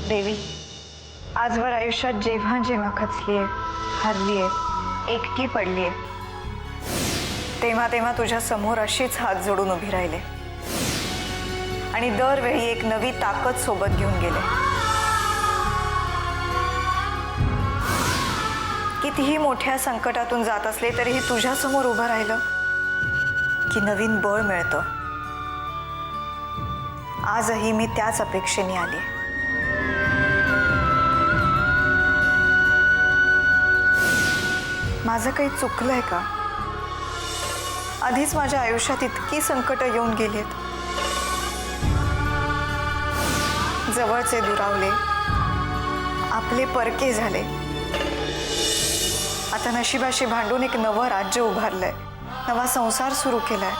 देवी, आजवर आयुष्यात जेव्हा जेव्हा खचलीये, हरलीये, एकटी पडलीये, तेव्हा तेव्हा तुझ्या समोर अशीच हात जोडून उभी राहिले आणि दरवेळी एक नवी ताकद सोबत घेऊन गेले। कितीही मोठ्या संकटातून जात असले तरीही तुझ्या समोर उभं राहिलं की नवीन बळ मिळतं। आजही मी त्याच अपेक्षेने आली। माझं काही चुकलंय का? आधीच माझ्या आयुष्यात इतकी संकट येऊन गेलीत, जवळचे दुरावले, आपले परके झाले। आता नशिबाशी भांडून एक नवं राज्य उभारलंय, नवा संसार सुरू केलाय।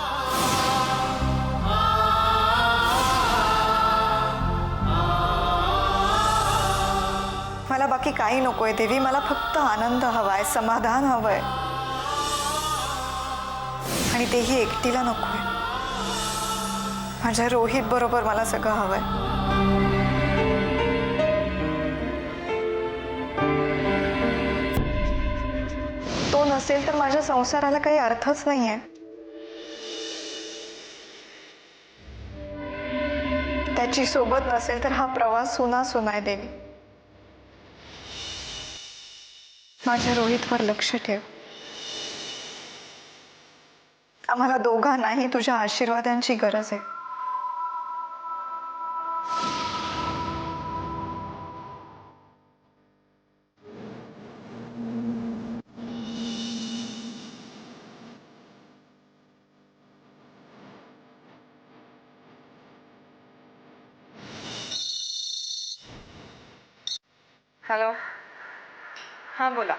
मला बाकी काही नकोय देवी, मला फक्त आनंद हवाय, समाधान हवंय, आणि तेही एकटीला नकोय। माझ्या रोहित बरोबर मला सगळं हवंय। तो नसेल तर माझ्या संसाराला काही अर्थच नाहीये। त्याची सोबत नसेल तर हा प्रवास सुना सुनाय देवी। माझ्या रोहितवर लक्ष ठेव। आम्हाला दोघांनाही तुझ्या आशीर्वादांची गरज आहे। हॅलो, हां बोला।